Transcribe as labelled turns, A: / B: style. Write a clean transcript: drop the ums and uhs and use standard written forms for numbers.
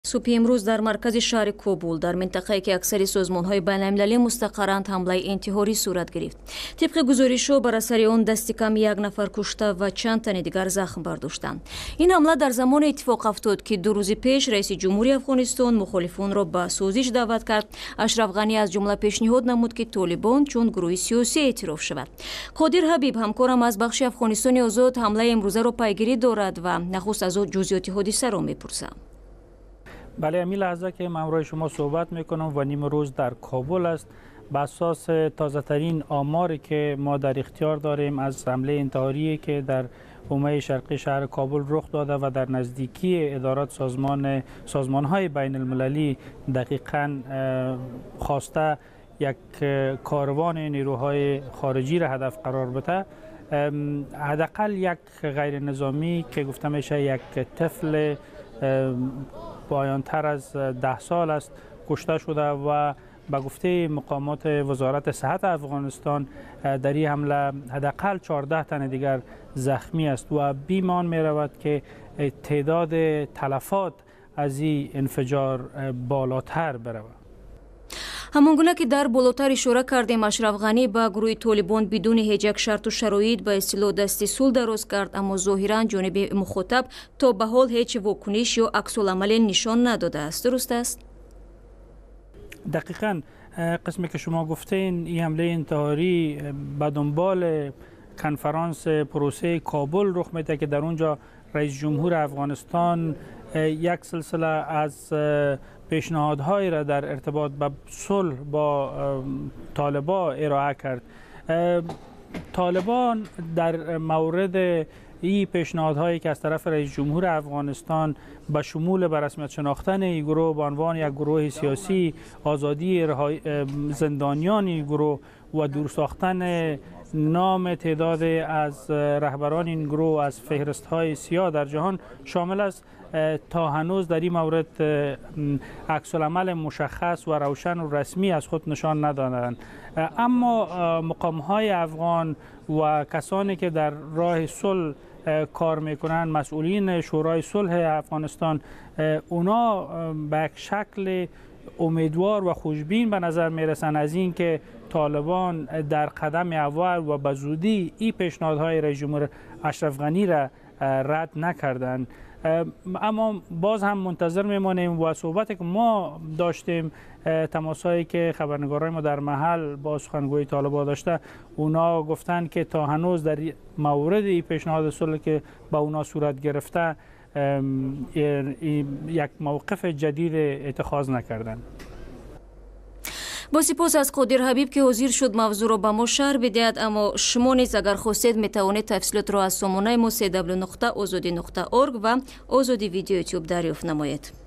A: صبح امروز در مرکز شهر کوبول در منطقه‌ای که اکثر سازمان‌های بین‌المللی مستقرند حمله انتحاری صورت گرفت. طبق گزارش‌ها بر اثر آن دست کم یک نفر کشته و چند تن دیگر زخم برداشتند. این حمله در زمان اتفاق افتاد که 2 روز پیش رئیس جمهوری افغانستان مخالفان را به سازش دعوت کرد. اشرف غنی از جمله پیشنهاد نمود که طالبان چون گروه سیاسی اعتراف شود. قادر حبیب همکارم از بخش افغانستان آزاد حمله امروزه را پیگیری دارد و نخست از جزئیات حادثه را می‌پرسم.
B: بله، همین لحظه که من روی شما صحبت میکنم و نیم روز در کابل است. به اساس تازه ترین آماری که ما در اختیار داریم از حمله انتحاری که در حومه شرقی شهر کابل رخ داده و در نزدیکی ادارات سازمان‌های بین المللی دقیقاً خواسته یک کاروان نیروهای خارجی را هدف قرار بده. حداقل یک غیر نظامی که گفته میشه یک طفل پایان‌تر از 10 سال است کشته شده و به گفته مقامات وزارت صحت افغانستان در این حمله حداقل 14 تن دیگر زخمی است و بیمان می رود که تعداد تلفات از این انفجار بالاتر برود.
A: همانگونه که در بالاتر اشاره کردیم، اشرف غنی به گروه طالبان بدون هیچ یک شرط و شرایط به اصطلاح دست صلح دراز کرد، اما ظاهرا جانب مخاطب تا به حال هیچ واکنش یا عکس العمل نشان نداده است. درست است؟
B: دقیقاً قسمی که شما گفتین، این حمله انتحاری به دنبال کنفرانس پروسه کابل رخ میده که در اونجا رئیس جمهور افغانستان یک سلسله از پیشنهادهایی را در ارتباط به صلح با طالبان ارائه کرد. طالبان در مورد این پیشنهادهایی که از طرف رئیس جمهور افغانستان به شمول به رسمیت شناختن این گروه به عنوان یک گروه سیاسی، آزادی زندانیان این گروه و دور ساختن نام تعداد از رهبران این گروه از فهرست‌های سیاه در جهان شامل است، تا هنوز در این مورد عکس العمل مشخص و روشن و رسمی از خود نشان ندادند. اما مقام‌های افغان و کسانی که در راه صلح کار میکنند، مسئولین شورای صلح افغانستان، اونا به یک شکل امیدوار و خوشبین به نظر میرسند از این که طالبان در قدم اول و به زودی این پیشنهادهای رئیس جمهور اشرف غنی را رد نکردند. اما باز هم منتظر میمانیم و صحبتی که ما داشتیم، تماسایی که خبرنگارای ما در محل با سخنگوی طالبان داشته، اونا گفتند که تا هنوز در مورد این پیشنهاد صلح که با اونا صورت گرفته یک موقف جدید اتخاذ نکردند.
A: با سپاس از قادر حبیب که حاضر شد موضوع را به ما شرح بدهد. اما شما نیز اگر خواستید میتوانید تفصیلات را از سامانه ما www.azadi.org و آزادی ویدیو یوتیوب دریافت نمایید.